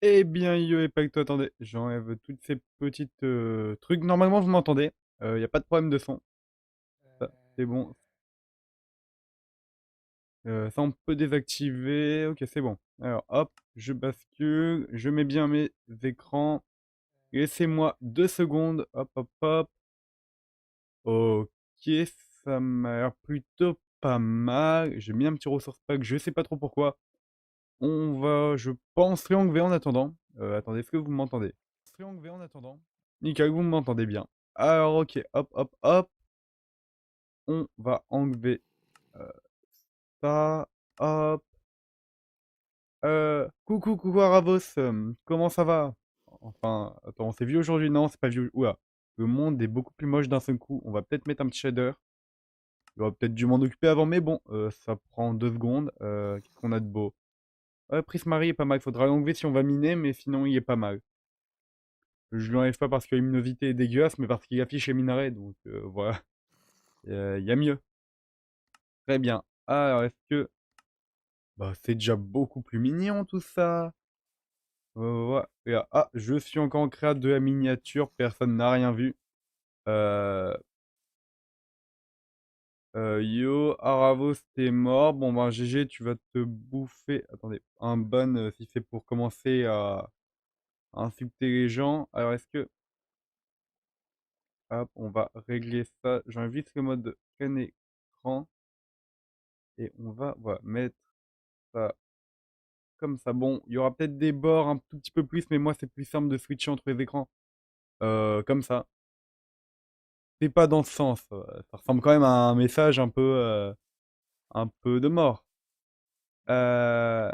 Eh bien, yo, et pas que toi, attendez, j'enlève toutes ces petites trucs. Normalement, vous m'entendez. Y a pas de problème de son. Ça, c'est bon. Ça, on peut désactiver. Ok, c'est bon. Alors, hop, je bascule. Je mets bien mes écrans. Laissez-moi 2 secondes. Hop, hop, hop. Ok, ça m'a l'air plutôt pas mal. J'ai mis un petit ressource pack, je sais pas trop pourquoi. On va, je pense, triangle V en attendant. Attendez, est-ce que vous m'entendez? Triangle V en attendant. Nickel, vous m'entendez bien. Alors, ok, hop, hop, hop. On va enlever euh, ça. Hop. Coucou, coucou Aravos. Comment ça va? Enfin, attends, on s'est vu aujourd'hui? Non, c'est pas vu. Oula. Le monde est beaucoup plus moche d'un seul coup. On va peut-être mettre un petit shader. J'aurais peut-être dû m'en occuper avant, mais bon, ça prend 2 secondes. Qu'est-ce qu'on a de beau? Prismari est pas mal. Faudra l'enlever si on va miner, mais sinon, il est pas mal. Je l'enlève pas parce que la luminosité est dégueulasse, mais parce qu'il affiche les minarets. Donc, voilà. Il y a mieux. Très bien. Alors, est-ce que... Bah, c'est déjà beaucoup plus mignon tout ça. Ouais. Et je suis encore en créa de la miniature. Personne n'a rien vu. Euh, yo, Aravos, t'es mort. Bon, ben, GG, tu vas te bouffer. Attendez, un ban si c'est pour commencer à insulter les gens. Alors, est-ce que... Hop, on va régler ça. J'invite le mode plein écran. Et on va voilà, mettre ça comme ça. Bon, il y aura peut-être des bords un tout petit peu plus, mais moi, c'est plus simple de switcher entre les écrans. Comme ça. C'est pas dans ce sens. Ça ressemble quand même à un message un peu de mort. Euh,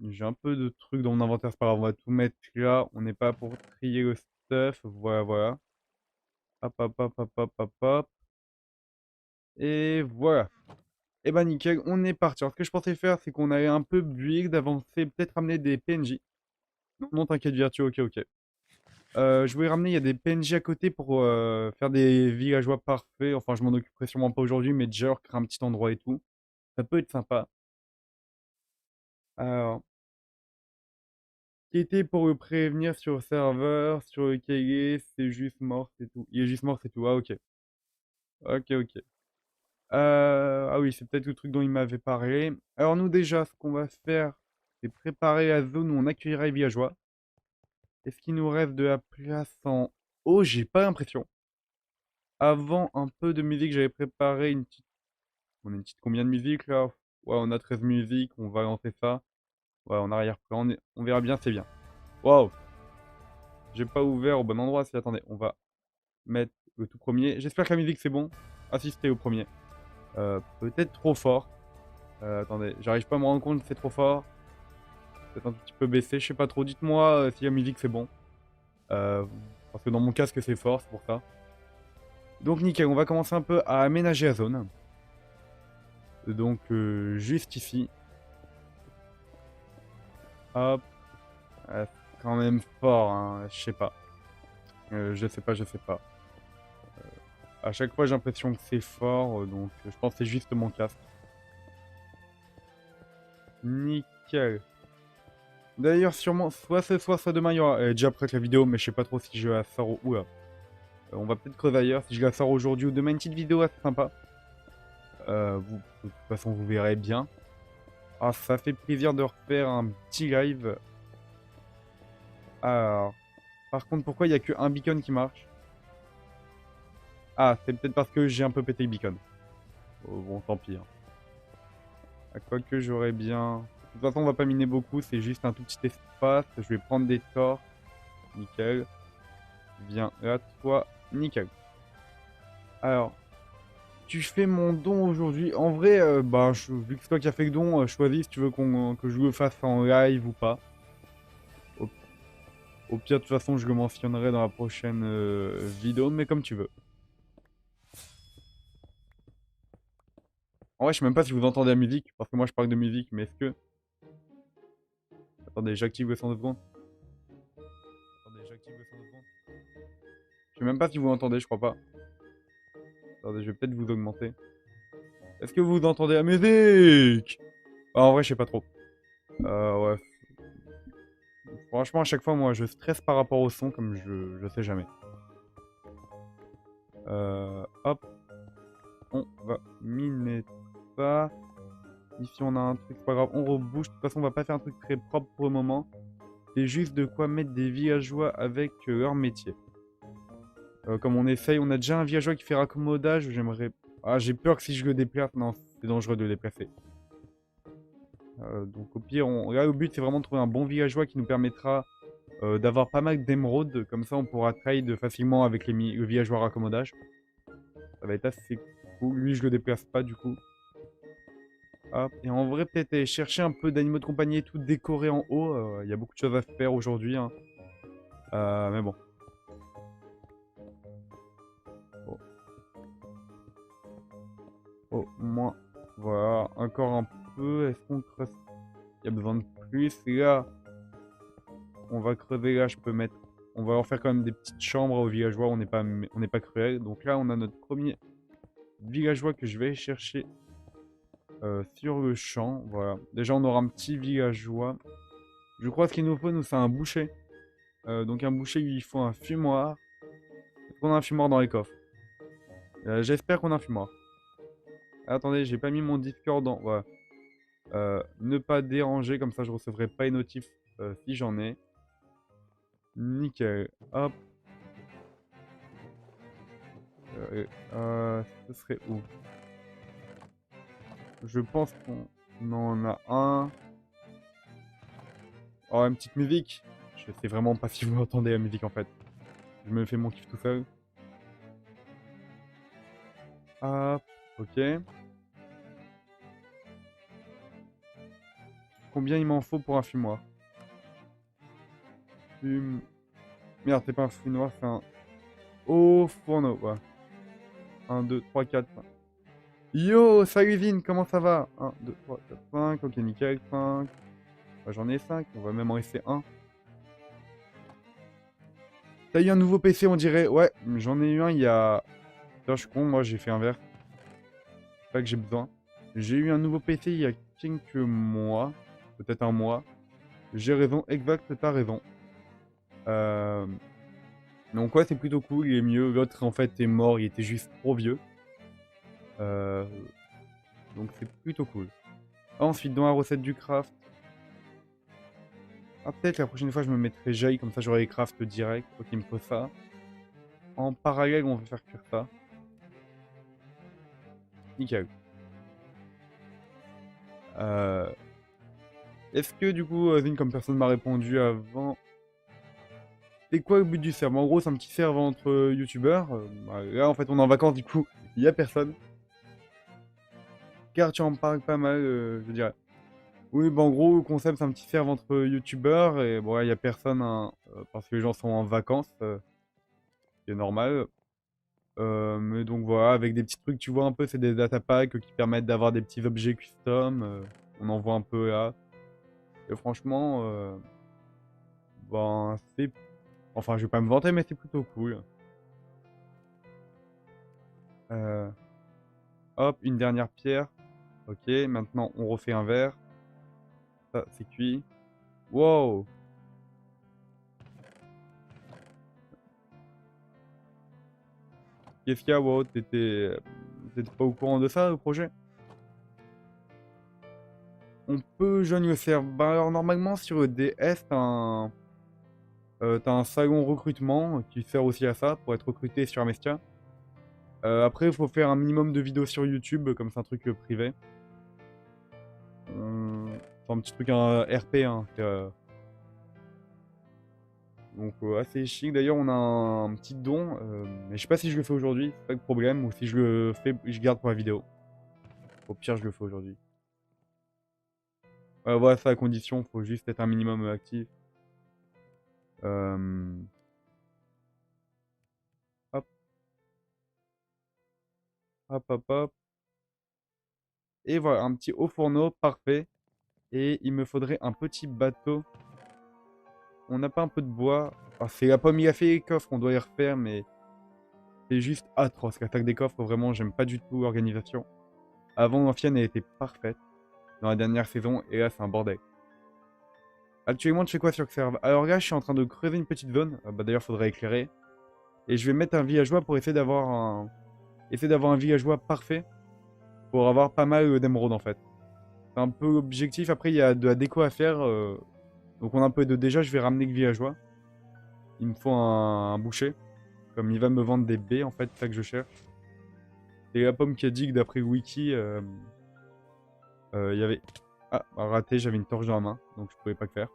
j'ai un peu de trucs dans mon inventaire, c'est pas grave, on va tout mettre là. On n'est pas pour trier le stuff. Voilà, voilà. Hop, hop, hop, hop, hop, hop, hop. Et voilà. Et ben nickel, on est parti. Alors, ce que je pensais faire, c'est qu'on allait un peu build, avancer, peut-être ramener des PNJ. Non, t'inquiète, Virtue, ok, ok. Je voulais ramener, il y a des PNJ à côté pour faire des villageois parfaits. Enfin, je m'en occuperai sûrement pas aujourd'hui, mais déjà leur créer un petit endroit et tout. Ça peut être sympa. Alors, qui était pour le prévenir sur le serveur, sur le cahier, c'est juste mort, c'est tout. Il est juste mort, c'est tout. Ah, ok. Ok, ok. Ah oui, c'est peut-être le truc dont il m'avait parlé. Alors, nous, déjà, ce qu'on va faire, c'est préparer la zone où on accueillera les villageois. Est-ce qu'il nous reste de la place en haut? J'ai pas l'impression. Avant un peu de musique, j'avais préparé une petite. On a une petite combien de musique là? Ouais, on a 13 musiques, on va lancer ça. Ouais, en arrière-plan, on verra bien, c'est bien. Waouh! J'ai pas ouvert au bon endroit. Si, attendez, on va mettre le tout premier. J'espère que la musique c'est bon. Assister au premier. Peut-être trop fort. Attendez, j'arrive pas à me rendre compte que c'est trop fort. Peut-être un tout petit peu baissé, je sais pas trop. Dites-moi si la musique c'est bon. Euh, parce que dans mon casque c'est fort, c'est pour ça. Donc nickel, on va commencer un peu à aménager la zone. Donc juste ici. Hop. C'est quand même fort, hein. Je sais pas. Je sais pas, je sais pas. À chaque fois j'ai l'impression que c'est fort, donc je pense que c'est juste mon casque. Nickel. D'ailleurs, sûrement, soit ce soir, soit demain, il y aura. Elle est déjà prête la vidéo, mais je sais pas trop si je la sors. Oula. On va peut-être creuser ailleurs. Si je la sors aujourd'hui ou demain, une petite vidéo assez sympa. De toute façon, vous verrez bien. Ah, ça fait plaisir de refaire un petit live. Alors, par contre, pourquoi il n'y a qu'un beacon qui marche? Ah, c'est peut-être parce que j'ai un peu pété le beacon. Oh, bon, tant pis, hein. À quoi que j'aurais bien. De toute façon, on va pas miner beaucoup, c'est juste un tout petit espace. Je vais prendre des torches. Nickel. Viens là, toi. Nickel. Alors, tu fais mon don aujourd'hui. En vrai, bah, vu que c'est toi qui as fait le don, choisis si tu veux que je le fasse en live ou pas. Au, au pire, de toute façon, je le mentionnerai dans la prochaine vidéo, mais comme tu veux. En vrai, je sais même pas si vous entendez la musique, parce que moi je parle de musique, mais est-ce que... Attendez, j'active le son de secondes. Attendez, j'active le son de secondes. Je sais même pas si vous entendez, je crois pas. Attendez, je vais peut-être vous augmenter. Est-ce que vous entendez la musique? Ah, en vrai, je sais pas trop. Ouais. Franchement, à chaque fois, moi, je stresse par rapport au son, comme je sais jamais. Hop, on va miner ça. Ici, on a un truc, c'est pas grave, on rebouche. De toute façon, on va pas faire un truc très propre pour le moment. C'est juste de quoi mettre des villageois avec leur métier. Comme on essaye, on a déjà un villageois qui fait raccommodage. J'aimerais... Ah, j'ai peur que si je le déplace... Non, c'est dangereux de le déplacer. Donc au pire, là, le but, c'est vraiment de trouver un bon villageois qui nous permettra d'avoir pas mal d'émeraudes. Comme ça, on pourra trade facilement avec le villageois raccommodage. Ça va être assez cool. Lui, je le déplace pas, du coup. Hop. Et en vrai, peut-être aller chercher un peu d'animaux de compagnie et tout décoré en haut. Il y a beaucoup de choses à faire aujourd'hui, hein. Mais bon. Oh. Au moins, voilà. Encore un peu. Est-ce qu'on creuse? Il y a besoin de plus. Et là, on va creuser. Là, je peux mettre... On va leur faire quand même des petites chambres aux villageois. On n'est pas cruel. Donc là, on a notre premier villageois que je vais chercher sur le champ. Voilà. Déjà, on aura un petit villageois. Je crois ce qu'il nous faut, nous, c'est un boucher. Donc un boucher, il faut un fumoir. Est-ce qu'on a un fumoir dans les coffres? J'espère qu'on a un fumoir. Attendez, j'ai pas mis mon Discord dans... Voilà. Ne pas déranger, comme ça je recevrai pas les notifs si j'en ai. Nickel. Hop. Ce serait où? Je pense qu'on en a un. Oh, une petite musique. Je sais vraiment pas si vous entendez la musique en fait. Je me fais mon kiff tout seul. Hop. Ok. Combien il m'en faut pour un fumoir? Merde, c'est pas un fumoir, c'est un haut fourneau. Ouais. 1, 2, 3, 4, 5. Yo, salut Vin, comment ça va? 1, 2, 3, 4, 5. Ok, nickel, 5. Bah, j'en ai 5, on va même en laisser un. T'as eu un nouveau PC, on dirait? Ouais, j'en ai eu un il y a... Putain, je suis con, moi j'ai fait inverse. C'est pas que j'ai besoin. J'ai eu un nouveau PC il y a quelques mois. Peut-être un mois. J'ai raison, exact, t'as raison. Donc ouais, c'est plutôt cool, il est mieux. L'autre, en fait, est mort, il était juste trop vieux. Donc c'est plutôt cool. Ensuite, dans la recette du craft... Ah, peut-être la prochaine fois, je me mettrai Jai, comme ça j'aurai les crafts direct. Ok, il me faut ça. En parallèle, on va faire cuire ça. Nickel. Est-ce que du coup, Zine, comme personne m'a répondu avant, c'est quoi le but du serve? En gros, c'est un petit serve entre youtubeurs. Bah, là, en fait, on est en vacances, du coup, il y a personne. Car tu en parles pas mal, je dirais. Oui, bah en gros, le concept, c'est un petit serve entre youtubeurs. Et bon, il y a personne, hein, parce que les gens sont en vacances, c'est normal. Mais donc voilà, avec des petits trucs, tu vois un peu, c'est des data packs qui permettent d'avoir des petits objets custom. On en voit un peu là. Et franchement, ben c'est... Enfin, je vais pas me vanter, mais c'est plutôt cool. Euh, Hop, une dernière pierre. Ok, maintenant on refait un verre. Ça, c'est cuit. Wow! Qu'est-ce qu'il y a, wow? T'étais pas au courant de ça, le projet? On peut joindre le serve. Bah alors, normalement, sur le DS, t'as un salon recrutement qui sert aussi à ça, pour être recruté sur Amestia. Après, il faut faire un minimum de vidéos sur YouTube, comme c'est un truc privé. C'est un petit truc, un RP, hein. Donc assez chic. D'ailleurs, on a un petit don, mais je sais pas si je le fais aujourd'hui, c'est pas le problème, ou si je le fais, je garde pour la vidéo. Au pire, je le fais aujourd'hui. Voilà, c'est la condition, faut juste être un minimum actif. Hop, hop, hop, hop. Et voilà, un petit haut fourneau, parfait. Et il me faudrait un petit bateau. On n'a pas un peu de bois. Ah, c'est la pomme, il a fait les coffres, on doit les refaire, mais c'est juste atroce. L'attaque des coffres, vraiment, j'aime pas du tout l'organisation. Avant, l'ancienne, elle était parfaite dans la dernière saison, et là, c'est un bordel. Actuellement, tu fais quoi sur Xerve? Alors là, je suis en train de creuser une petite zone. Bah, d'ailleurs, faudrait éclairer. Et je vais mettre un villageois pour essayer d'avoir un villageois parfait pour avoir pas mal d'émeraudes en fait. C'est un peu l'objectif. Après, il y a de la déco à faire. Donc on a un peu de déjà, je vais ramener le villageois. Il me faut un boucher. Comme il va me vendre des baies en fait, c'est ça que je cherche. C'est la pomme qui a dit que d'après le wiki, il y avait... Ah, raté, j'avais une torche dans la main, donc je pouvais pas le faire.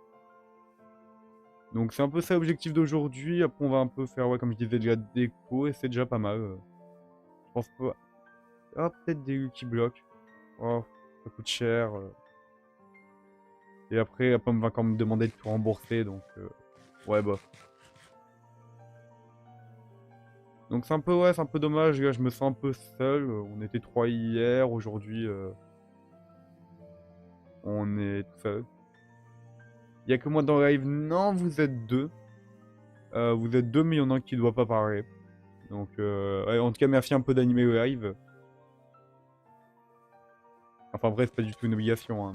Donc c'est un peu ça l'objectif d'aujourd'hui. Après on va un peu faire, ouais, comme je disais, de la déco et c'est déjà pas mal. Je pense pas... Ah, peut-être des Lucky Blocks. Oh, ça coûte cher. Et après, la pomme va quand même me demander de tout rembourser, donc... ouais, bof. Donc c'est un peu, ouais, c'est un peu dommage. Là, je me sens un peu seul. On était 3 hier, aujourd'hui, on est tout seul. Il y a que moi dans le live. Non, vous êtes deux. Vous êtes deux, mais il y en a un qui doit pas parler. Donc, ouais, en tout cas, merci un peu d'animer le live. Enfin, bref, c'est pas du tout une obligation, hein,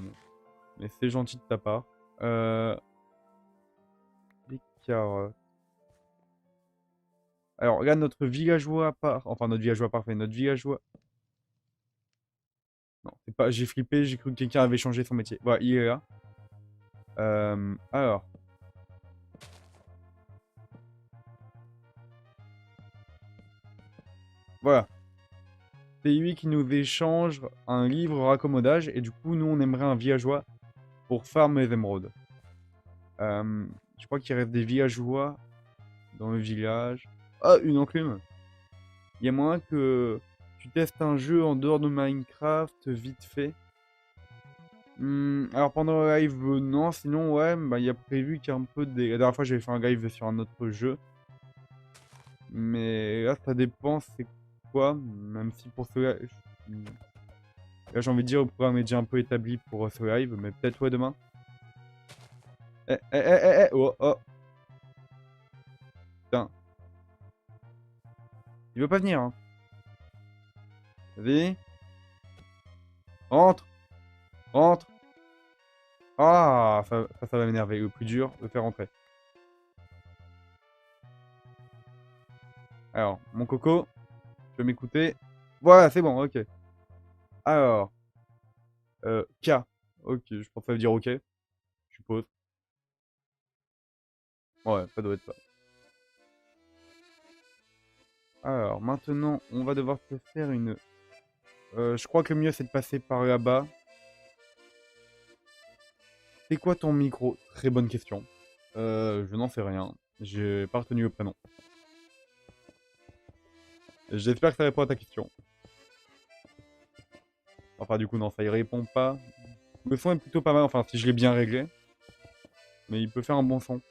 mais c'est gentil de ta part. Les carottes. Alors, là, notre villageois enfin, notre villageois parfait, notre villageois... Non, c'est pas... J'ai flippé, j'ai cru que quelqu'un avait changé son métier. Voilà, il est là. Alors... Voilà. C'est lui qui nous échange un livre raccommodage, et du coup, nous, on aimerait un villageois pour farm les émeraudes. Je crois qu'il reste des villageois dans le village. Ah, une enclume. Il y a moyen que tu testes un jeu en dehors de Minecraft vite fait. Alors pendant le live, non. Sinon, ouais, bah, il y a prévu qu'il y a un peu des... La dernière fois, j'avais fait un live sur un autre jeu. Mais là, ça dépend c'est quoi. Même si pour ce live... Là, j'ai envie de dire, le programme est déjà un peu établi pour ce live. Mais peut-être, ouais, demain. Oh, oh. Putain. Il veut pas venir, hein. Vas-y. Rentre. Rentre. Ah, ça va m'énerver. Le plus dur, le faire rentrer. Alors, mon coco, tu veux m'écouter? Voilà, c'est bon, ok. Alors, K. Ok, je pense que ça veut dire ok, je suppose. Ouais, ça doit être ça. Alors, maintenant, on va devoir se faire une... je crois que le mieux, c'est de passer par là-bas. C'est quoi ton micro? Très bonne question. Je n'en sais rien. J'ai pas retenu le prénom. J'espère que ça répond à ta question. Enfin, du coup, non, ça y répond pas. Le son est plutôt pas mal, enfin, si je l'ai bien réglé. Mais il peut faire un bon son.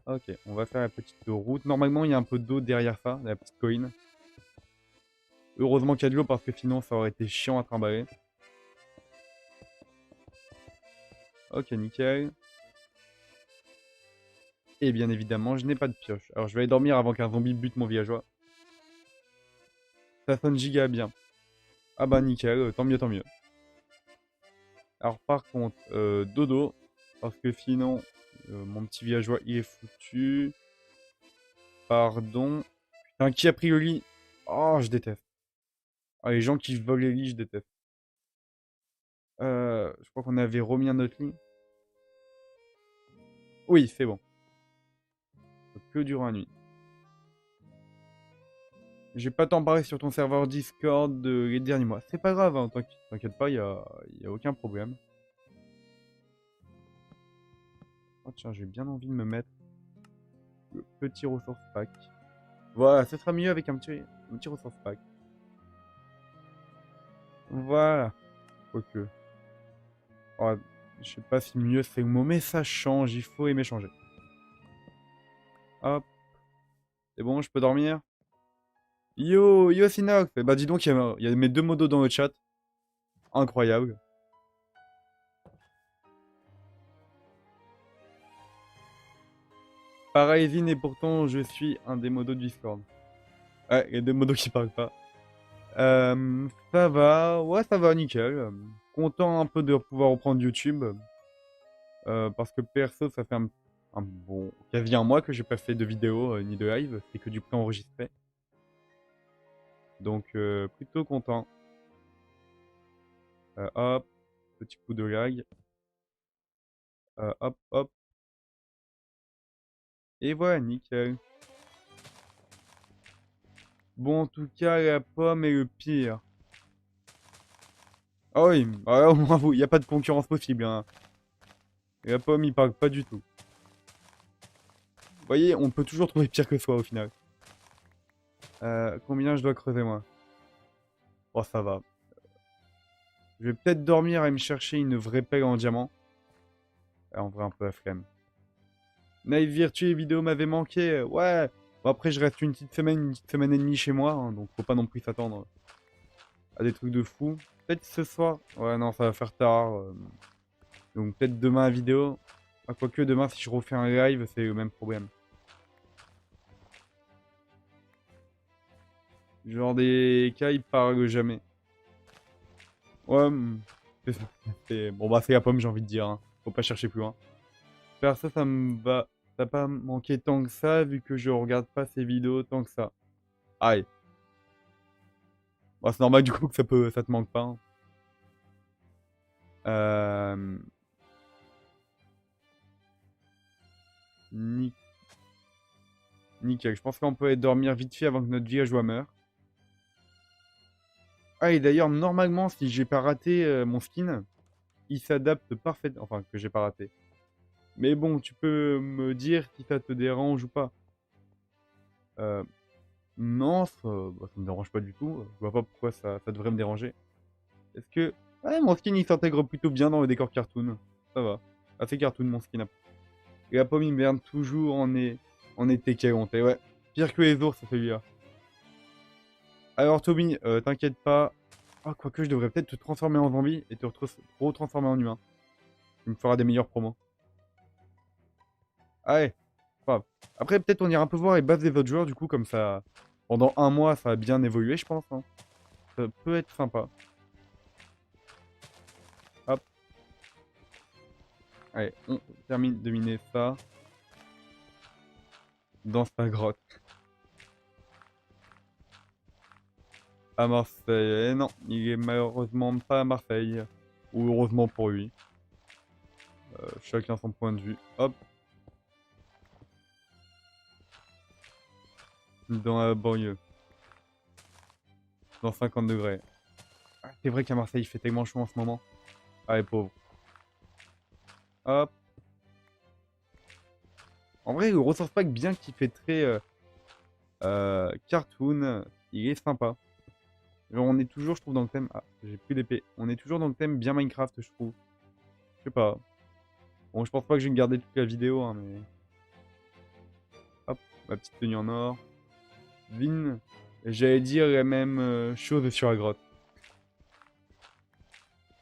Ok, on va faire la petite route. Normalement, il y a un peu d'eau derrière ça, la petite colline. Heureusement qu'il y a de l'eau parce que sinon, ça aurait été chiant à trimballer. Ok, nickel. Et bien évidemment, je n'ai pas de pioche. Alors, je vais aller dormir avant qu'un zombie bute mon villageois. Ça sonne giga bien. Ah bah nickel, tant mieux, tant mieux. Alors par contre, dodo, parce que sinon, mon petit villageois, il est foutu. Pardon. Putain, qui a pris le lit? Oh, je déteste. Ah, les gens qui volent les lits, je déteste. Je crois qu'on avait remis un autre lit. Oui, c'est bon. Que durant la nuit. J'ai pas tant parlé sur ton serveur Discord les derniers mois. C'est pas grave, hein, t'inquiète pas, y a aucun problème. Oh tiens, j'ai bien envie de me mettre le petit ressource pack. Voilà, ce sera mieux avec un petit ressource pack. Voilà. Quoique. Oh, je sais pas si mieux c'est le mot, mais ça change, il faut aimer changer. Hop. C'est bon, je peux dormir? Yo Sinox! Bah dis donc, il y a mes deux modos dans le chat. Incroyable. Pareil, Zine, et pourtant je suis un des modos du Discord. Ouais, il y a deux modos qui parlent pas. Ça va, ouais, ça va, nickel. Content un peu de pouvoir reprendre YouTube. Parce que perso, ça fait un bon quasi un mois que j'ai pas fait de vidéo ni de live. C'est que du pré-enregistré. Donc plutôt content. Hop, petit coup de lag. Hop, hop. Et voilà, nickel. Bon, en tout cas, la pomme est le pire. Ah oui, au moins, il n'y a pas de concurrence possible, hein. La pomme, il parle pas du tout. Vous voyez, on peut toujours trouver pire que soi, au final. Combien je dois creuser, moi? Oh, ça va. Je vais peut-être dormir et me chercher une vraie pelle en diamant. En vrai, un peu la flemme. Naïf Virtue vidéo m'avait manqué. Ouais. Bon, après, je reste une petite semaine et demie chez moi, hein, donc faut pas non plus s'attendre à des trucs de fou. Peut-être ce soir. Ouais, non, ça va faire tard. Donc peut-être demain la vidéo. Ah, quoique demain, si je refais un live, c'est le même problème. Genre des cas, ils parlent jamais. Ouais, c'est ça. Bon, bah, c'est la pomme, j'ai envie de dire, hein. Faut pas chercher plus loin. Perso, ça me va. Ça pas manqué tant que ça, vu que je regarde pas ces vidéos tant que ça. Aïe. Bah, c'est normal du coup que ça te manque pas, hein. Euh... Nic- Nickel. Je pense qu'on peut aller dormir vite fait avant que notre villageois meure. Ah, et d'ailleurs, normalement, si j'ai pas raté mon skin, il s'adapte parfaitement. Enfin, que j'ai pas raté. Mais bon, tu peux me dire si ça te dérange ou pas. Euh, non, ça me dérange pas du tout. Je vois pas pourquoi ça devrait me déranger. Est-ce que... Ouais, mon skin, il s'intègre plutôt bien dans le décor cartoon. Ça va. Assez cartoon, mon skin. Et la pomme, il me berne toujours en été quel honte. Ouais. Pire que les ours, celui-là. Alors, Tommy, t'inquiète pas. Ah, quoique, je devrais peut-être te transformer en zombie et te retransformer en humain. Tu me feras des meilleurs promos. Ah ouais. Enfin, après, peut-être on ira un peu voir les bases des autres joueurs, du coup, comme ça. Pendant un mois, ça a bien évolué, je pense, hein. Ça peut être sympa. Hop. Allez, on termine de miner ça. Dans sa grotte. À Marseille. Eh non, il est malheureusement pas à Marseille. Ou heureusement pour lui. Chacun son point de vue. Hop. Dans la banlieue. Dans 50 degrés. Ah, c'est vrai qu'à Marseille, il fait tellement chaud en ce moment. Ah, les pauvres. Hop. En vrai, le Resource Pack, bien qu'il fait très cartoon, il est sympa. Genre, on est toujours, je trouve, dans le thème. Ah, j'ai plus d'épée. On est toujours dans le thème bien Minecraft, je trouve. Je sais pas. Bon, je pense pas que je vais me garder toute la vidéo, hein, mais. Hop, ma petite tenue en or. Vin. J'allais dire la même chose sur la grotte.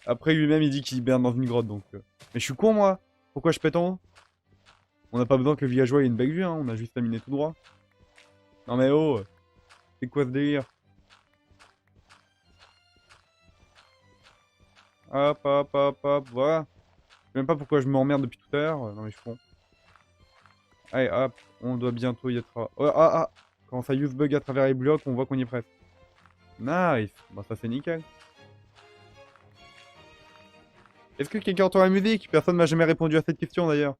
Après, lui-même, il dit qu'il hiberne dans une grotte, donc. Mais je suis con, moi. Pourquoi je pète en haut? On n'a pas besoin que le villageois ait une belle vue, hein. On a juste à miner tout droit. Non, mais oh, c'est quoi ce délire? Hop, hop, hop, hop, voilà. Je sais même pas pourquoi je m'emmerde depuis tout à l'heure. Non, mais je suis con. Allez, hop, on doit bientôt y être. Oh, ah, ah! Quand ça use bug à travers les blocs, on voit qu'on y est presque. Nice! Bah, ça c'est nickel. Est-ce que quelqu'un entend la musique? Personne m'a jamais répondu à cette question d'ailleurs.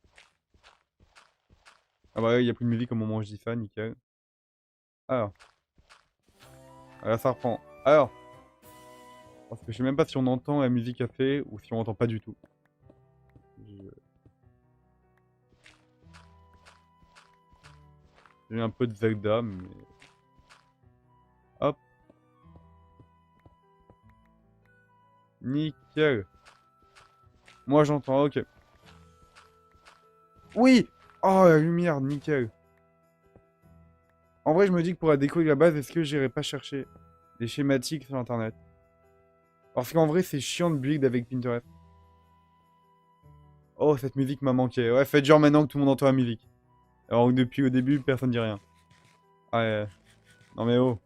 Ah bah, il y a plus de musique au moment où je dis ça, nickel. Alors, là ça reprend. Alors, parce que je sais même pas si on entend la musique assez ou si on entend pas du tout. J'ai un peu de Zelda, mais. Hop, nickel. Moi j'entends, ok. Oui! Oh, la lumière, nickel. En vrai, je me dis que pour la déco de la base, est-ce que j'irai pas chercher des schématiques sur internet? Parce qu'en vrai, c'est chiant de build avec Pinterest. Oh, cette musique m'a manqué. Ouais, faites genre maintenant que tout le monde entend la musique. Alors que depuis le début, personne dit rien. Ouais, non mais oh.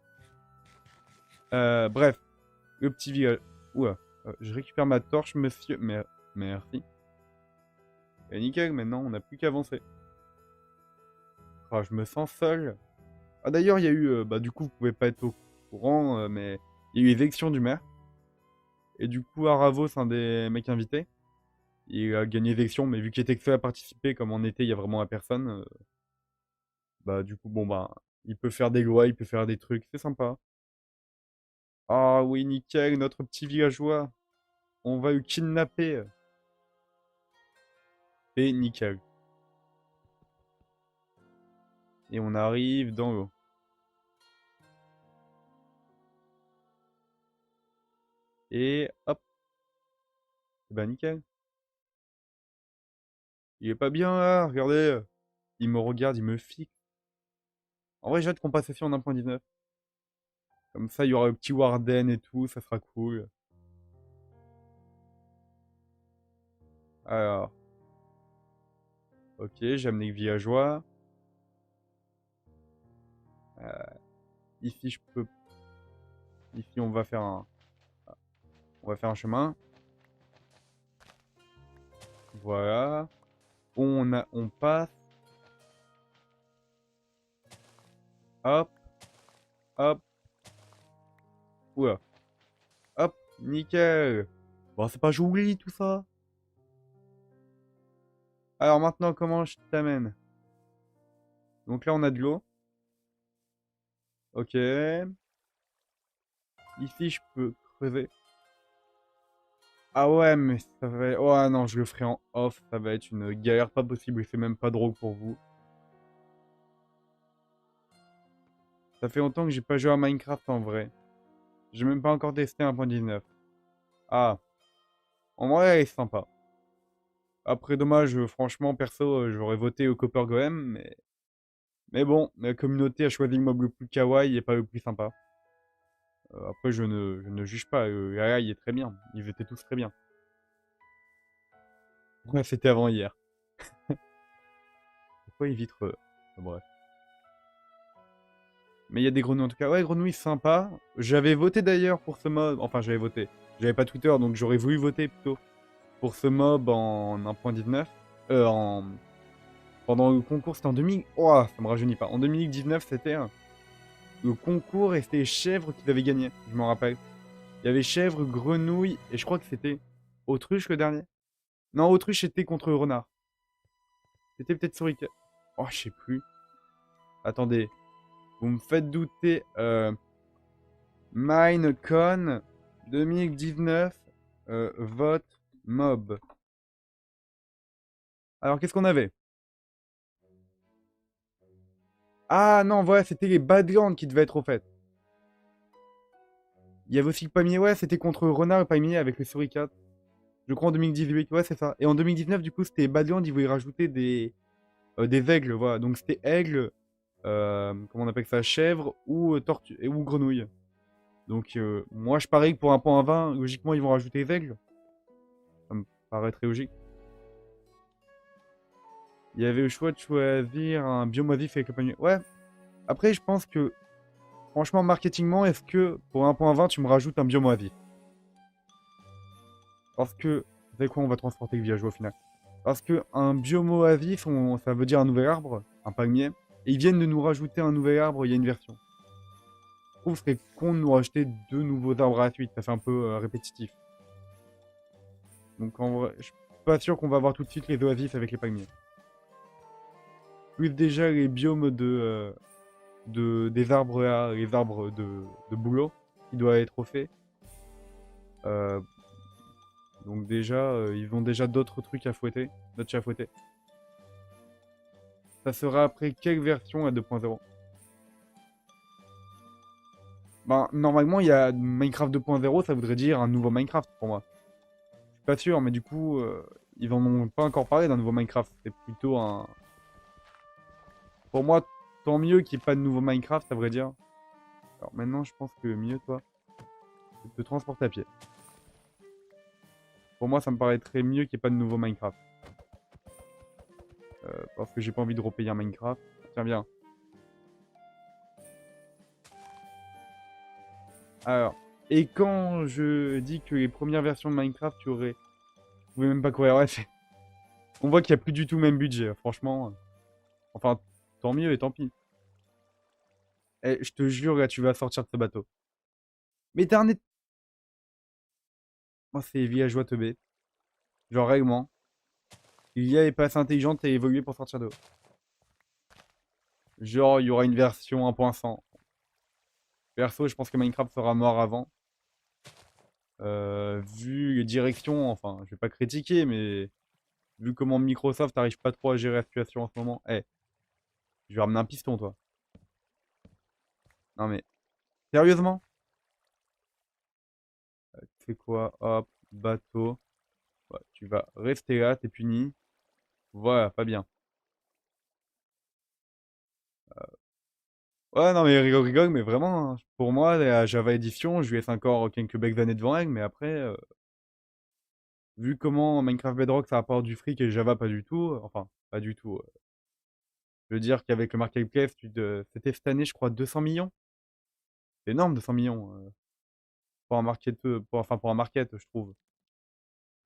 Bref, le petit village. Ouah, je récupère ma torche, monsieur. Merci. Et nickel, maintenant, on n'a plus qu'à avancer. Ah, je me sens seul. Ah, d'ailleurs, il y a eu... bah, du coup, vous pouvez pas être au courant, mais il y a eu élection du maire. Et du coup, Aravos, un des mecs invités, il a gagné l'élection, mais vu qu'il était que seul à participer, comme en été, il y a vraiment à personne, bah, du coup, bon, bah, il peut faire des lois, il peut faire des trucs, c'est sympa. Ah oui, nickel, notre petit villageois. On va le kidnapper. Et nickel. Et on arrive dans l'eau. Et hop. Bah nickel. Il est pas bien là, regardez. Il me regarde, il me fixe. En vrai, j'ai hâte qu'on passe aussi en 1.19. Comme ça, il y aura le petit Warden et tout, ça sera cool. Alors, ok, j'ai amené le villageois. Euh, ici, je peux... Ici, on va faire un chemin. Voilà. On passe. Hop, hop. Oula. Hop, nickel. Bon, c'est pas joli tout ça. Alors maintenant, comment je t'amène? Donc là, on a de l'eau. Ok. Ici, je peux creuser. Ah ouais, mais ça va... Oh non, je le ferai en off. Ça va être une galère pas possible. C'est même pas drôle pour vous. Ça fait longtemps que j'ai pas joué à Minecraft en vrai. J'ai même pas encore testé 1.19. Ah, en vrai, elle est sympa. Après, dommage, franchement, perso, j'aurais voté au Copper Golem, mais bon, la communauté a choisi le mob le plus kawaii et pas le plus sympa. Après, je ne juge pas, AI est très bien. Ils étaient tous très bien. Ouais, c'était avant hier. Pourquoi ils vitrent bref. Mais il y a des grenouilles en tout cas. Ouais, grenouilles sympa. J'avais voté d'ailleurs pour ce mob. Enfin, j'avais voté. J'avais pas Twitter, donc j'aurais voulu voter plutôt pour ce mob en 1.19. En... Pendant le concours, c'était en 2000. Oh, ça me rajeunit pas. En 2019, c'était le concours et c'était Chèvre qui avait gagné. Je m'en rappelle. Il y avait Chèvre, Grenouille et je crois que c'était Autruche le dernier. Non, Autruche était contre Renard. C'était peut-être Suricat. Oh, je sais plus. Attendez. Vous me faites douter. Minecon 2019 vote mob. Alors qu'est-ce qu'on avait? Ah non, voilà, c'était les Badlands qui devaient être au fait. Il y avait aussi le Palmier, ouais, c'était contre Renard et Palmier avec le Suricat. Je crois en 2018, ouais, c'est ça. Et en 2019, du coup, c'était Badlands, ils voulaient rajouter des aigles, voilà. Donc c'était aigle, comment on appelle ça, chèvre ou tortue ou grenouille. Donc moi, je parie que pour un point à 20, logiquement, ils vont rajouter les aigles. Ça me paraît très logique. Il y avait le choix de choisir un biome oisif avec le panier. Ouais. Après, je pense que, franchement, marketingement, est-ce que pour un point 20, tu me rajoutes un biome oisif? Parce que, vous savez quoi, on va transporter le villageois au final. Parce que un biome oasif, ça veut dire un nouvel arbre, un palmier. Et ils viennent de nous rajouter un nouvel arbre, il y a une version. Je trouve que ce serait con de nous rajouter deux nouveaux arbres à la suite. Ça fait un peu répétitif. Donc en vrai, je suis pas sûr qu'on va avoir tout de suite les oasis avec les palmiers. Plus déjà les biomes des arbres là, les arbres de boulot qui doivent être faits. Euh, donc déjà, ils ont déjà d'autres trucs à fouetter, d'autres chats à fouetter. Ça sera après quelle version à 2.0? Ben, normalement, il y a Minecraft 2.0, ça voudrait dire un nouveau Minecraft pour moi. Je suis pas sûr, mais du coup, ils en ont pas encore parlé d'un nouveau Minecraft. C'est plutôt un... Pour moi, tant mieux qu'il n'y ait pas de nouveau Minecraft, à vrai dire. Alors maintenant, je pense que mieux, toi, c'est de te transporter à pied. Pour moi, ça me paraîtrait mieux qu'il n'y ait pas de nouveau Minecraft. Parce que j'ai pas envie de repayer un Minecraft. Tiens bien. Alors, et quand je dis que les premières versions de Minecraft, tu aurais... Vous pouvez même pas courir, ouais, On voit qu'il n'y a plus du tout le même budget, franchement. Enfin, tant mieux et tant pis. Eh, je te jure, là, tu vas sortir de ce bateau. Mais t'es un... Moi, c'est villageois teubé. Genre, règlement. L'IA est pas assez intelligente et évoluée pour sortir de l'eau. Genre, il y aura une version 1.100. Perso, je pense que Minecraft sera mort avant. Vu les directions, enfin, je vais pas critiquer, mais vu comment Microsoft n'arrive pas trop à gérer la situation en ce moment. Eh, je vais ramener un piston, toi. Non mais, sérieusement? Tu fais quoi? Hop, bateau. Ouais, tu vas rester là, t'es puni. Voilà, pas bien. Ouais, non mais rigole, rigole, mais vraiment, hein, pour moi, la Java Edition, je lui laisse encore quelques belles années devant elle, mais après, vu comment Minecraft Bedrock ça apporte du fric et Java pas du tout, enfin, pas du tout. Je veux dire qu'avec le marketplace, c'était cette année, je crois, 200 millions. C'est énorme, 200 millions. Pour un market, enfin, pour un market, je trouve.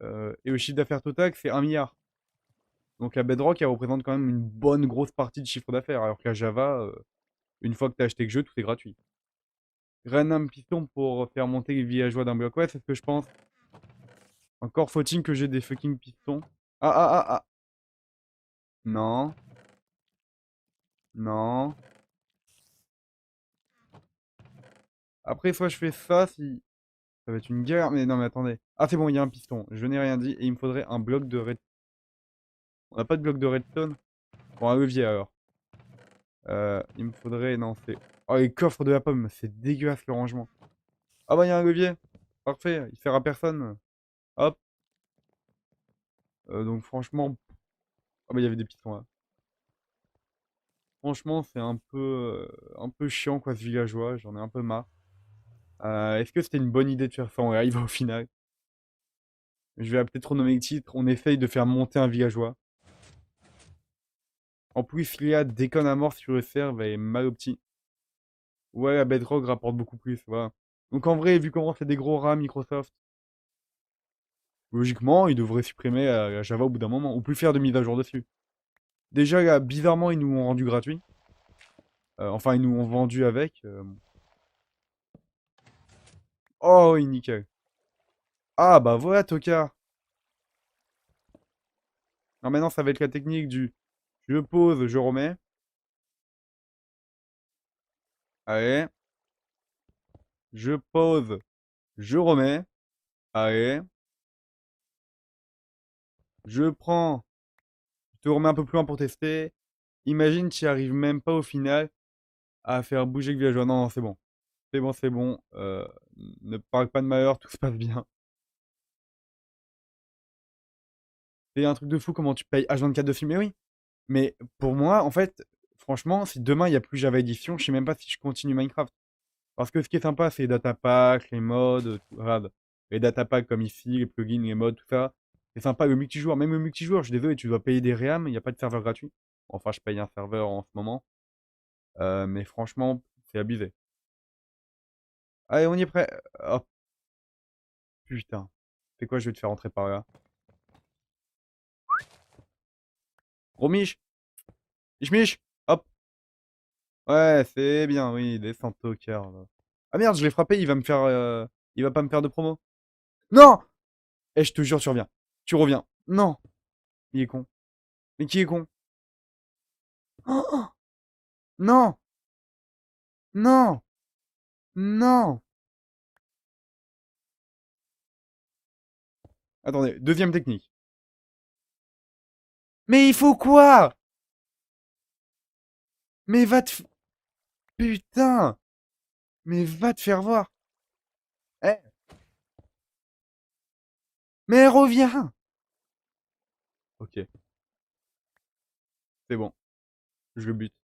Et le chiffre d'affaires total, c'est 1 milliard. Donc la Bedrock, elle représente quand même une bonne grosse partie de chiffre d'affaires, alors que la Java, une fois que tu as acheté le jeu, tout est gratuit. Random Piston pour faire monter les villageois d'un bloc. Ouais, c'est ce que je pense. Encore faut-il que j'ai des fucking pistons. Ah ah ah ah. Non. Non. Après, soit je fais ça, si... Ça va être une guerre. Mais non, mais attendez. Ah, c'est bon, il y a un piston. Je n'ai rien dit. Et il me faudrait un bloc de red... On n'a pas de bloc de redstone? Bon, un levier alors. Il me faudrait... Non, c'est... Oh, les coffres de la pomme. C'est dégueulasse le rangement. Ah bah, il y a un levier. Parfait. Il sert à personne. Hop. Donc franchement... Ah bah, il y avait des pistons là. Franchement, c'est un peu chiant quoi ce villageois, j'en ai un peu marre. Est-ce que c'était une bonne idée de faire ça en live au final? Je vais peut-être renommer le titre, on essaye de faire monter un villageois. En plus, il y a déconne à mort sur le serve et mal opti. Ouais, la Bedrock rapporte beaucoup plus, voilà. Donc en vrai, vu comment c'est des gros rats Microsoft, logiquement, ils devraient supprimer la Java au bout d'un moment, ou plus faire de mise à jour dessus. Déjà, là, bizarrement, ils nous ont rendu gratuit. Enfin, ils nous ont vendu avec. Oh oui, nickel. Ah bah voilà, Tokar. Alors maintenant, ça va être la technique du je pose, je remets. Allez, je pose, je remets. Allez, je prends, je te remets un peu plus loin pour tester. Imagine, tu n'y arrives même pas au final à faire bouger le villageois. Non, non, c'est bon. C'est bon, c'est bon. Ne parle pas de malheur, tout se passe bien. C'est un truc de fou comment tu payes H24 dessus. Mais oui. Mais pour moi, en fait, franchement, si demain il n'y a plus Java Edition, je sais même pas si je continue Minecraft. Parce que ce qui est sympa, c'est les datapacks, les mods, tout, regarde. Les datapacks comme ici, les plugins, les mods, tout ça. C'est sympa, le multijoueur. Même le multijoueur, je suis désolé, tu dois payer des réams, il n'y a pas de serveur gratuit. Enfin, je paye un serveur en ce moment. Mais franchement, c'est abusé. Allez, on y est prêt. Oh putain. C'est quoi, je vais te faire rentrer par là. Gros Mich. Mich Mich. Hop. Ouais, c'est bien, oui, descente au cœur. Là. Ah merde, je l'ai frappé, il va me faire. Il va pas me faire de promo. Non. Eh, je te jure, tu reviens. Tu reviens. Non. Il est con. Mais qui est con? Oh, oh. Non. Non. Non. Attendez, deuxième technique. Mais il faut quoi? Mais va te... Putain. Mais va te faire voir. Eh. Mais reviens. Ok, c'est bon. Je le bute.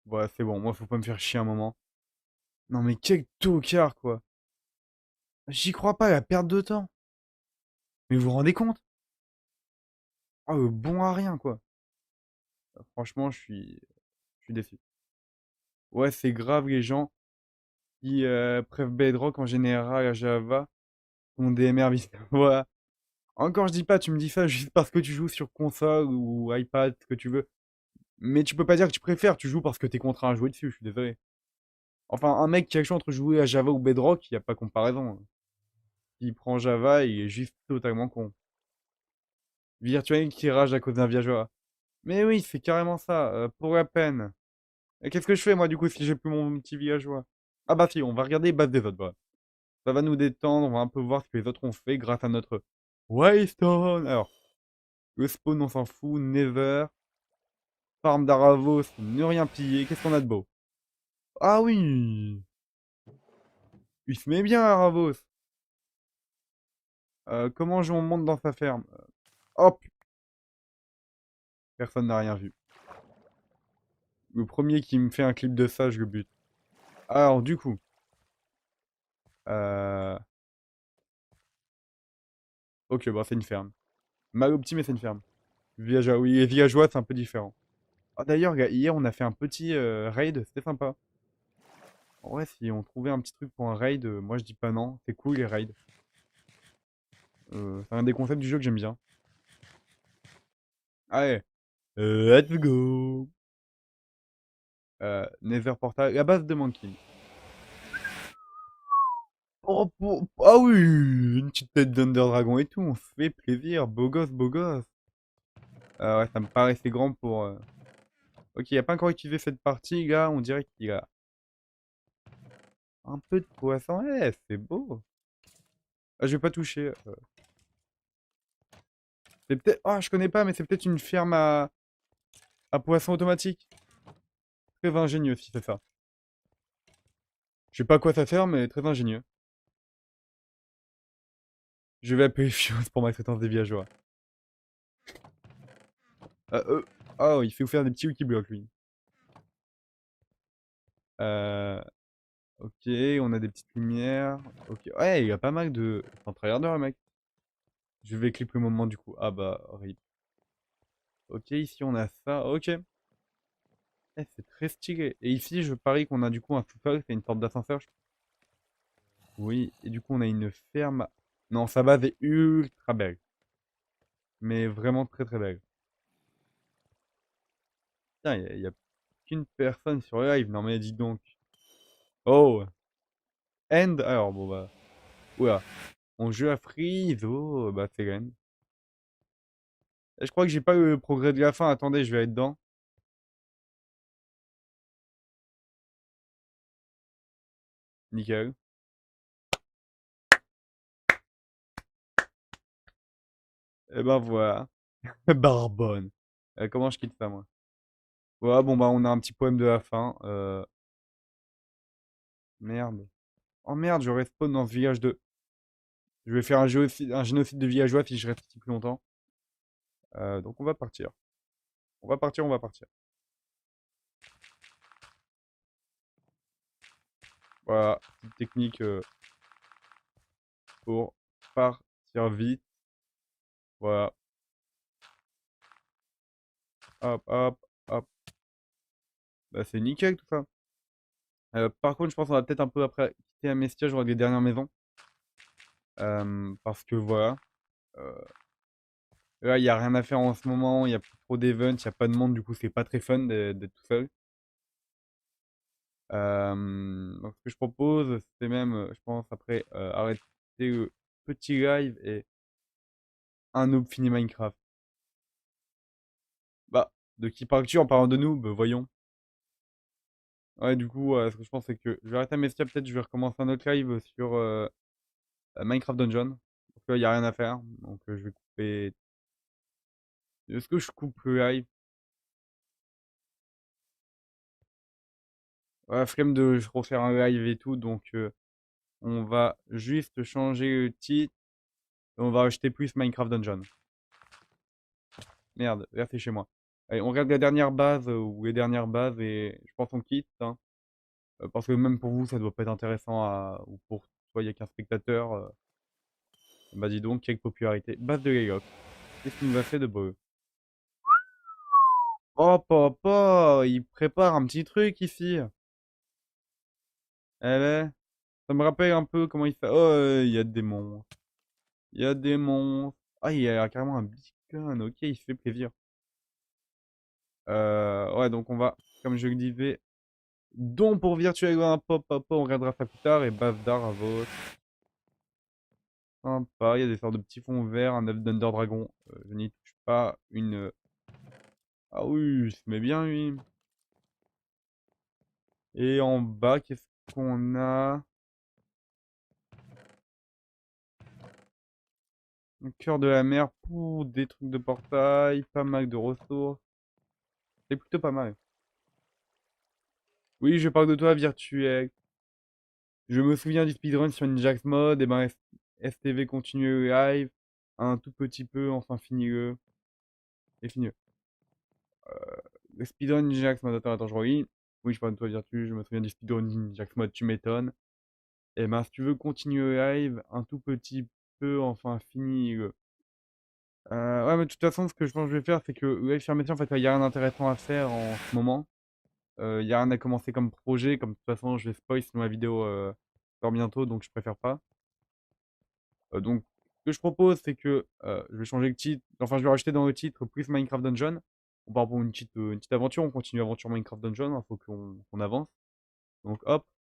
Voilà, c'est bon. Moi, faut pas me faire chier un moment. Non, mais quel tocard, quoi. J'y crois pas, la perte de temps. Mais vous vous rendez compte? Ah, le bon à rien, quoi. Franchement, je suis déçu. Ouais, c'est grave, les gens qui préfèrent Bedrock en général à Java. ton DMR vite. Voilà. Encore, je dis pas, tu me dis ça juste parce que tu joues sur console ou iPad, ce que tu veux. Mais tu peux pas dire que tu préfères, tu joues parce que t'es contraint à jouer dessus, je suis désolé. Enfin, un mec qui a le choix entre jouer à Java ou Bedrock, il y a pas comparaison. Il prend Java, il est juste totalement con. Virtual qui rage à cause d'un villageois. Mais oui, c'est carrément ça, pour la peine. Et qu'est-ce que je fais moi du coup si j'ai plus mon petit villageois? Ah bah si, on va regarder les bases des autres, voilà. Ça va nous détendre, on va un peu voir ce que les autres ont fait grâce à notre Waystone. Alors, le spawn on s'en fout, Never, Farm d'Aravos, ne rien piller, qu'est-ce qu'on a de beau? Ah oui! Il se met bien Aravos. Comment on monte dans sa ferme? Hop! Personne n'a rien vu. Le premier qui me fait un clip de ça, je le bute. Alors du coup, euh... ok, bah c'est une ferme. Mal opti, mais c'est une ferme. Villageois, oui, et villageois, c'est un peu différent. Ah, d'ailleurs, gars, hier, on a fait un petit raid, c'était sympa. En vrai, si on trouvait un petit truc pour un raid, moi je dis pas non, c'est cool les raids. C'est un des concepts du jeu que j'aime bien. Allez, let's go! Nether Portal, la base de Monkey. Oh, ah oui, une petite tête d'Under Dragon et tout, on se fait plaisir, beau gosse, beau gosse. Ouais, ça me paraissait grand pour... Ok, il a pas encore utilisé cette partie, gars, on dirait qu'il a un peu de poisson. Eh, c'est beau. Ah, je vais pas toucher. C'est peut-être... Ah, je connais pas, mais c'est peut-être une ferme à poisson automatique. Très ingénieux si c'est ça. Je sais pas à quoi ça sert, mais très ingénieux. Je vais appeler Fios pour ma traitance des villageois. Euh, euh, Oh, il fait vous faire des petits wiki blocs, lui. Euh, ok, on a des petites lumières. Ok, ouais, il a pas mal de... C'est un tryharder, le mec. Je vais clip le moment du coup. Ah bah, rip. Ok, ici on a ça. Ok. C'est très stylé. Et ici, je parie qu'on a du coup un sous-sol, c'est une sorte d'ascenseur. Oui, et du coup, on a une ferme. Non, sa base est ultra belle. Mais vraiment très très belle. Putain, y a qu'une personne sur le live. Non, mais dis donc. Oh, End. Alors, bon, bah. Oula. On joue à Freeze. Oh, bah, c'est quand. Je crois que j'ai pas eu le progrès de la fin. Attendez, je vais aller dedans. Nickel. Et ben voilà. Barbonne. Comment je quitte ça, moi? Voilà, bon, bah, on a un petit poème de la fin. Merde. Oh merde, je respawn dans ce village de. Je vais faire un génocide de villageois si je reste ici plus longtemps. Donc on va partir. On va partir, on va partir. Voilà, petite technique pour partir vite. Voilà. Hop, hop, hop. Bah, c'est nickel tout ça. Par contre, je pense qu'on va peut-être un peu après quitter Amestia, je vois les dernières maisons. Parce que voilà. euh, Là, il n'y a rien à faire en ce moment, il n'y a plus trop d'events, il n'y a pas de monde, du coup, c'est pas très fun d'être tout seul. Donc, ce que je propose, c'est même, je pense, après, arrêter le petit live et un noob fini Minecraft. Bah, de qui parles-tu en parlant de noob? Voyons. Ouais, du coup, ce que je pense, c'est que je vais arrêter Messia, peut-être je vais recommencer un autre live sur Minecraft Dungeon. Parce qu'il n'y a rien à faire, donc je vais couper. Est-ce que je coupe le live? Ouais, flemme de refaire un live et tout, donc on va juste changer le titre et on va acheter plus Minecraft Dungeon. Merde, là c'est chez moi. Allez, on regarde la dernière base ou les dernières bases et je pense qu'on quitte, hein. Parce que même pour vous, ça doit pas être intéressant ou pour toi, il y a qu'un spectateur. Bah dis donc, quelle popularité. Base de Laylock. Qu'est-ce qu'il nous a fait de beau? Oh papa, il prépare un petit truc ici. Eh ben, ça me rappelle un peu comment il fait. Oh, il y a des monstres. Il y a des monstres. Ah, il y a carrément un beacon. Ok, il se fait plaisir. Ouais, donc on va, comme je le disais, don pour virtuel un pop, pop, on regardera ça plus tard. Et base d'art à votre. Sympa, il y a des sortes de petits fonds verts, un œuf d'Under Dragon. Je n'y touche pas. Une. Ah oui, il se met bien lui. Et en bas, qu'est-ce qu'on a? Un cœur de la mer pour des trucs de portail, pas mal de ressources. C'est plutôt pas mal. Oui, je parle de toi, Virtuel. Je me souviens du speedrun sur une Jax mode, et ben STV continue live, un tout petit peu, enfin finis-le, et finis-le. Le speedrun Jax mode, attends, je relis. Oui, je parle de toi, Virtu, je me souviens du speedrun Jax mode, tu m'étonnes. Et ben si tu veux continuer live, un tout petit peu, enfin finis-le. Ouais, mais de toute façon, ce que je pense que je vais faire, c'est que le live fermeture, en fait, il n'y a rien d'intéressant à faire en ce moment. Il n'y a rien à commencer comme projet, comme de toute façon, je vais spoil sinon la vidéo sort bientôt, donc je préfère pas. Donc, ce que je propose, c'est que je vais changer le titre. Enfin, je vais rajouter dans le titre plus Minecraft Dungeon. On part pour une petite aventure. On continue l'aventure Minecraft Dungeon. Il faut qu'on avance. Donc, hop.